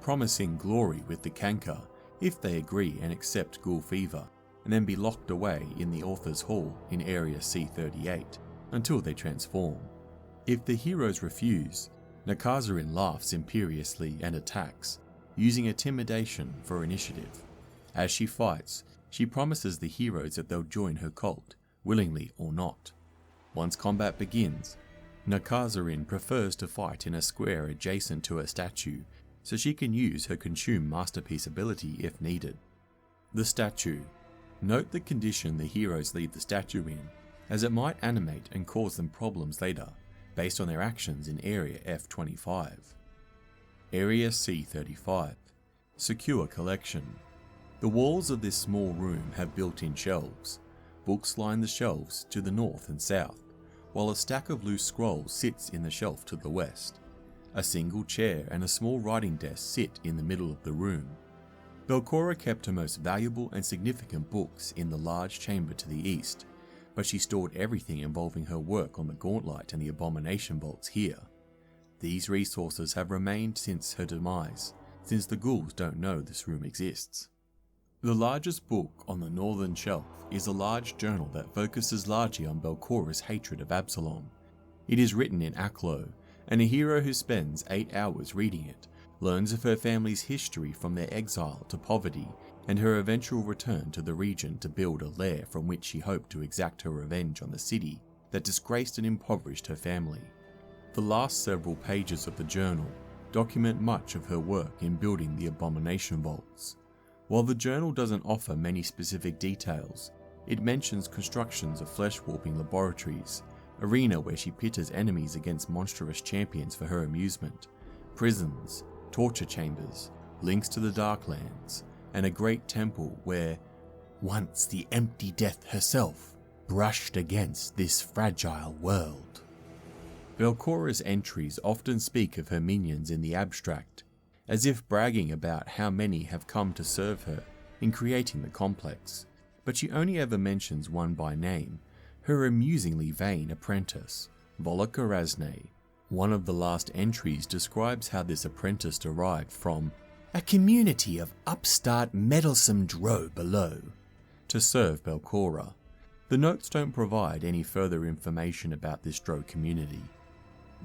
promising glory with the Canker if they agree and accept Ghoul Fever, and then be locked away in the Author's Hall in Area C38 until they transform. If the heroes refuse, Nakazarin laughs imperiously and attacks, using intimidation for initiative. As she fights, she promises the heroes that they'll join her cult, willingly or not. Once combat begins, Nakazarin prefers to fight in a square adjacent to her statue, so she can use her Consume Masterpiece ability if needed. The statue. Note the condition the heroes leave the statue in, as it might animate and cause them problems later, based on their actions in Area F25. Area C35. Secure collection. The walls of this small room have built-in shelves. Books line the shelves to the north and south, while a stack of loose scrolls sits in the shelf to the west. A single chair and a small writing desk sit in the middle of the room. Belcorra kept her most valuable and significant books in the large chamber to the east, but she stored everything involving her work on the Gauntlight and the Abomination Vaults here. These resources have remained since her demise, since the ghouls don't know this room exists. The largest book on the northern shelf is a large journal that focuses largely on Belcorra's hatred of Absalom. It is written in Aklo, and a hero who spends 8 hours reading it learns of her family's history from their exile to poverty and her eventual return to the region to build a lair from which she hoped to exact her revenge on the city that disgraced and impoverished her family. The last several pages of the journal document much of her work in building the Abomination Vaults. While the journal doesn't offer many specific details, it mentions constructions of flesh-warping laboratories, arena where she pitters enemies against monstrous champions for her amusement, prisons, torture chambers, links to the Darklands, and a great temple where once the empty death herself brushed against this fragile world. Belcorra's entries often speak of her minions in the abstract, as if bragging about how many have come to serve her in creating the complex, but she only ever mentions one by name, her amusingly vain apprentice, Volokaraznay. One of the last entries describes how this apprentice derived from a community of upstart meddlesome drow below to serve Belcorra. The notes don't provide any further information about this drow community.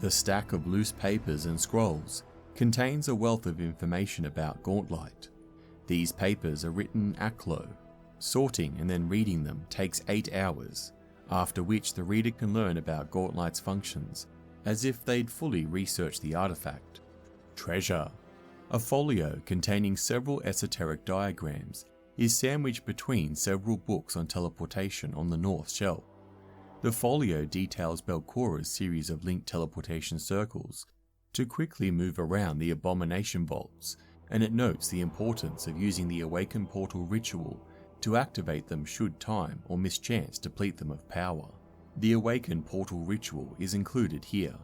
The stack of loose papers and scrolls contains a wealth of information about Gauntlight. These papers are written in Aklo. Sorting and then reading them takes 8 hours, after which the reader can learn about Gauntlight's functions as if they'd fully researched the artifact. Treasure. A folio containing several esoteric diagrams is sandwiched between several books on teleportation on the north shelf. The folio details Belcorra's series of linked teleportation circles to quickly move around the Abomination Vaults, and it notes the importance of using the Awaken Portal ritual to activate them should time or mischance deplete them of power. The Awaken Portal ritual is included here.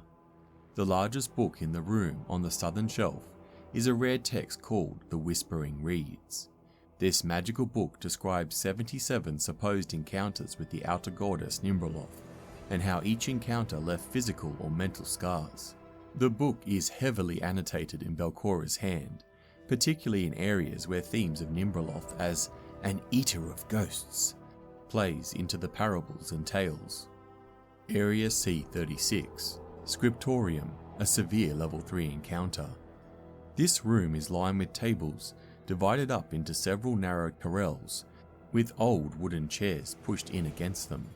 The largest book in the room on the southern shelf is a rare text called The Whispering Reeds. This magical book describes 77 supposed encounters with the outer goddess Nimraloth, and how each encounter left physical or mental scars. The book is heavily annotated in Belcorra's hand, particularly in areas where themes of Nimraloth as an eater of ghosts plays into the parables and tales. Area C36, Scriptorium, a severe level 3 encounter. This room is lined with tables divided up into several narrow corrals, with old wooden chairs pushed in against them.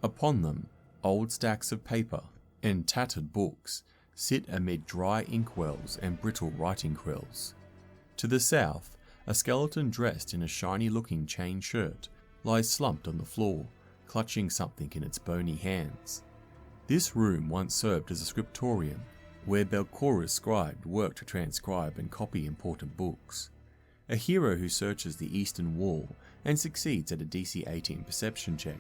Upon them, old stacks of paper and tattered books sit amid dry inkwells and brittle writing quills. To the south, a skeleton dressed in a shiny-looking chain shirt lies slumped on the floor, clutching something in its bony hands. This room once served as a scriptorium, where Belcorra's scribe worked to transcribe and copy important books. A hero who searches the eastern wall and succeeds at a DC 18 perception check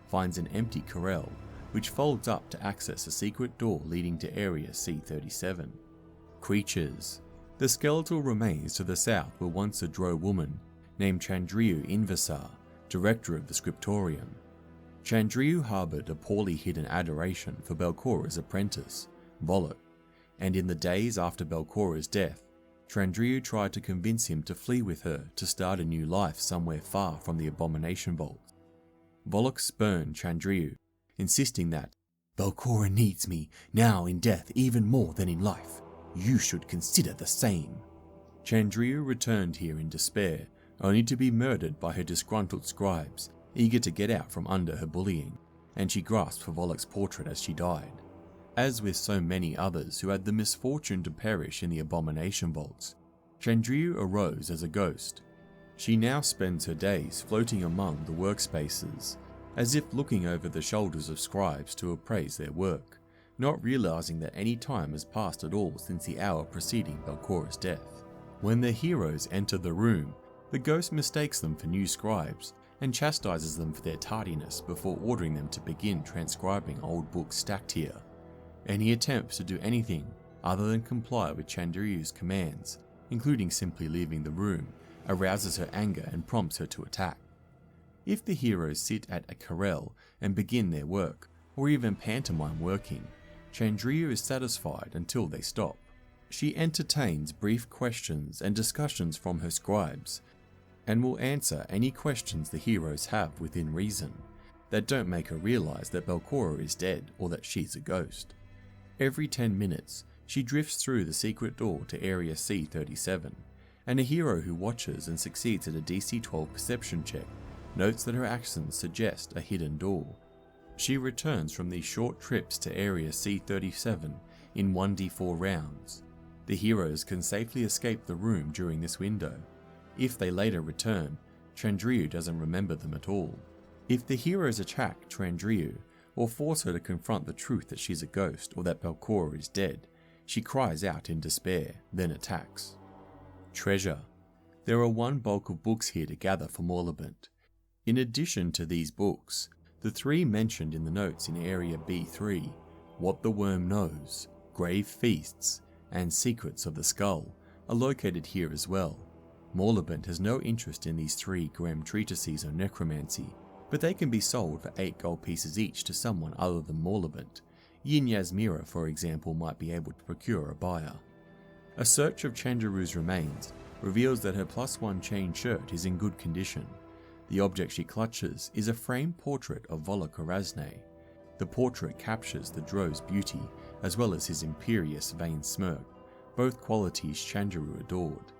finds an empty corral, which folds up to access a secret door leading to Area C37. Creatures. The skeletal remains to the south were once a drow woman named Chandriu Invisar, director of the Scriptorium. Chandriu harboured a poorly hidden adoration for Belcorra's apprentice, Volok, and in the days after Belcorra's death, Chandriu tried to convince him to flee with her to start a new life somewhere far from the Abomination Vaults. Volok spurned Chandriu, insisting that, "Belcorra needs me, now in death even more than in life. You should consider the same." Chandriu returned here in despair, only to be murdered by her disgruntled scribes, eager to get out from under her bullying, and she grasped for Volok's portrait as she died. As with so many others who had the misfortune to perish in the Abomination Vaults, Chandriu arose as a ghost. She now spends her days floating among the workspaces, as if looking over the shoulders of scribes to appraise their work, not realizing that any time has passed at all since the hour preceding Belcorra's death. When the heroes enter the room, the ghost mistakes them for new scribes and chastises them for their tardiness before ordering them to begin transcribing old books stacked here. Any attempts to do anything other than comply with Chandriu's commands, including simply leaving the room, arouses her anger and prompts her to attack. If the heroes sit at a corral and begin their work, or even pantomime working, Chandriu is satisfied until they stop. She entertains brief questions and discussions from her scribes, and will answer any questions the heroes have within reason, that don't make her realize that Belcorra is dead or that she's a ghost. Every 10 minutes, she drifts through the secret door to Area C37, and a hero who watches and succeeds at a DC 12 perception check notes that her actions suggest a hidden door. She returns from these short trips to Area C37 in 1d4 rounds. The heroes can safely escape the room during this window. If they later return, Chandriu doesn't remember them at all. If the heroes attack Chandriu, or force her to confront the truth that she's a ghost or that Belcorra is dead, she cries out in despair, then attacks. Treasure. There are one bulk of books here to gather for Morlabent. In addition to these books, the three mentioned in the notes in Area B3, What the Worm Knows, Grave Feasts, and Secrets of the Skull, are located here as well. Morlabent has no interest in these 3 grim treatises on necromancy, but they can be sold for 8 gold pieces each to someone other than Morlabent. Yin Yasmira, for example, might be able to procure a buyer. A search of Chandriu's remains reveals that her +1 chain shirt is in good condition. The object she clutches is a framed portrait of Volok Erasne. The portrait captures the Drow's beauty, as well as his imperious vain smirk, both qualities Chandriu adored.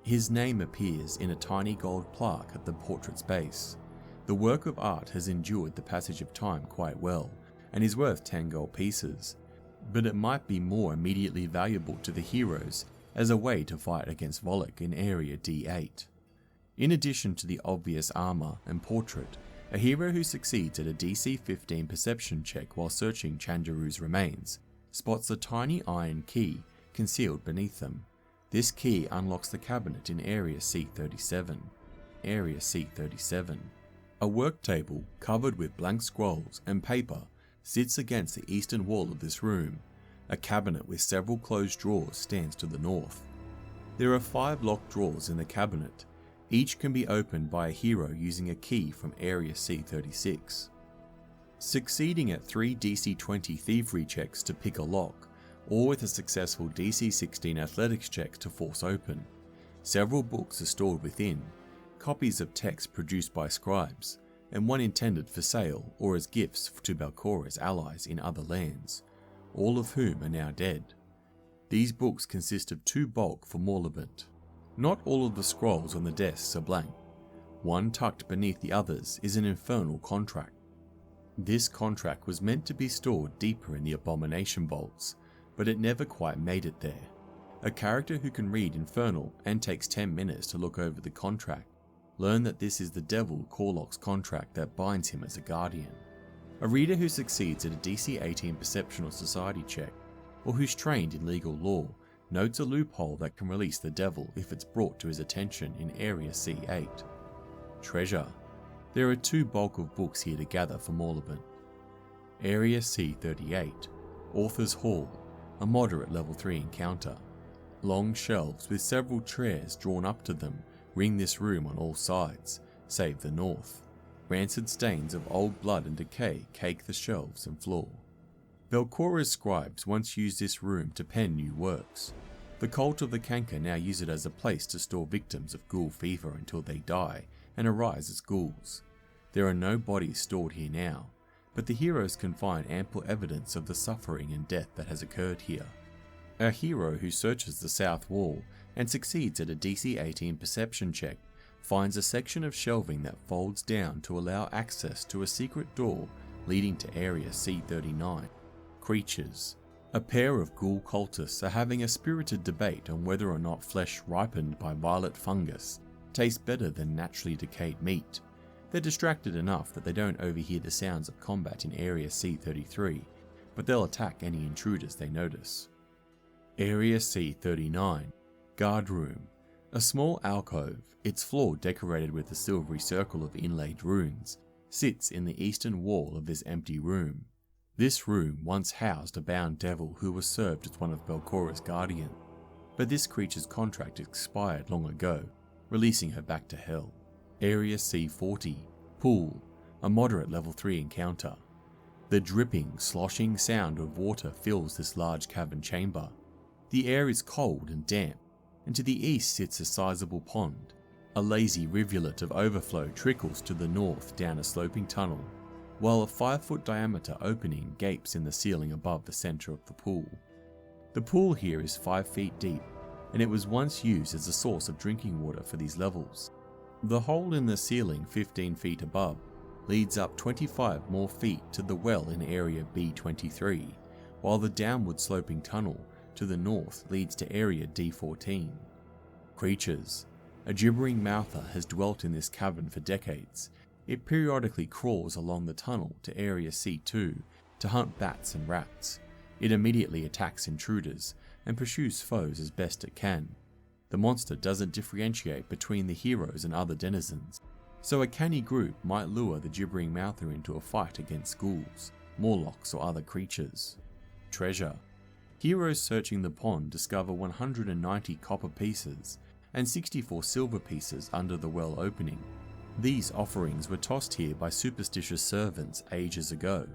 His name appears in a tiny gold plaque at the portrait's base. The work of art has endured the passage of time quite well, and is worth 10 gold pieces, but it might be more immediately valuable to the heroes as a way to fight against Volok in Area D8. In addition to the obvious armour and portrait, a hero who succeeds at a DC 15 perception check while searching Chandriu's remains spots a tiny iron key concealed beneath them. This key unlocks the cabinet in Area C37. Area C37. A work table covered with blank scrolls and paper sits against the eastern wall of this room. A cabinet with several closed drawers stands to the north. There are 5 locked drawers in the cabinet. Each can be opened by a hero using a key from Area C36. Succeeding at 3 DC-20 thievery checks to pick a lock, or with a successful DC-16 athletics check to force open. Several books are stored within, copies of text produced by scribes, and one intended for sale or as gifts to Belcorra's allies in other lands, all of whom are now dead. These books consist of 2 bulk for Morlabent. Not all of the scrolls on the desks are blank. One tucked beneath the others is an infernal contract. This contract was meant to be stored deeper in the Abomination Vaults, but it never quite made it there. A character who can read Infernal and takes 10 minutes to look over the contract learn that this is the devil Korlok's contract that binds him as a guardian. A reader who succeeds at a DC-18 Perception or Society check, or who's trained in legal law, notes a loophole that can release the devil if it's brought to his attention in Area C8. Treasure. There are 2 bulk of books here to gather for Morlabent. Area C38. Author's Hall, a moderate level 3 encounter. Long shelves with several chairs drawn up to them ring this room on all sides, save the north. Rancid stains of old blood and decay cake the shelves and floor. Belcorra's scribes once used this room to pen new works. The cult of the Canker now use it as a place to store victims of ghoul fever until they die and arise as ghouls. There are no bodies stored here now, but the heroes can find ample evidence of the suffering and death that has occurred here. A hero who searches the south wall and succeeds at a DC-18 perception check finds a section of shelving that folds down to allow access to a secret door leading to Area C39. Creatures. A pair of ghoul cultists are having a spirited debate on whether or not flesh ripened by violet fungus tastes better than naturally decayed meat. They're distracted enough that they don't overhear the sounds of combat in Area C33, but they'll attack any intruders they notice. Area C39. Guard Room. A small alcove, its floor decorated with a silvery circle of inlaid runes, sits in the eastern wall of this empty room. This room once housed a bound devil who was served as one of Belcorra's guardians, but this creature's contract expired long ago, releasing her back to hell. Area C40. Pool. A moderate level 3 encounter. The dripping, sloshing sound of water fills this large cavern chamber. The air is cold and damp, and to the east sits a sizable pond. A lazy rivulet of overflow trickles to the north down a sloping tunnel, while a 5-foot diameter opening gapes in the ceiling above the centre of the pool. The pool here is 5 feet deep, and it was once used as a source of drinking water for these levels. The hole in the ceiling 15 feet above leads up 25 more feet to the well in Area B23, while the downward sloping tunnel to the north leads to Area D14. Creatures. A gibbering mouther has dwelt in this cavern for decades. It periodically crawls along the tunnel to Area C2 to hunt bats and rats. It immediately attacks intruders and pursues foes as best it can. The monster doesn't differentiate between the heroes and other denizens, so a canny group might lure the gibbering mouther into a fight against ghouls, Morlocks or other creatures. Treasure. Heroes searching the pond discover 190 copper pieces and 64 silver pieces under the well opening. These offerings were tossed here by superstitious servants ages ago.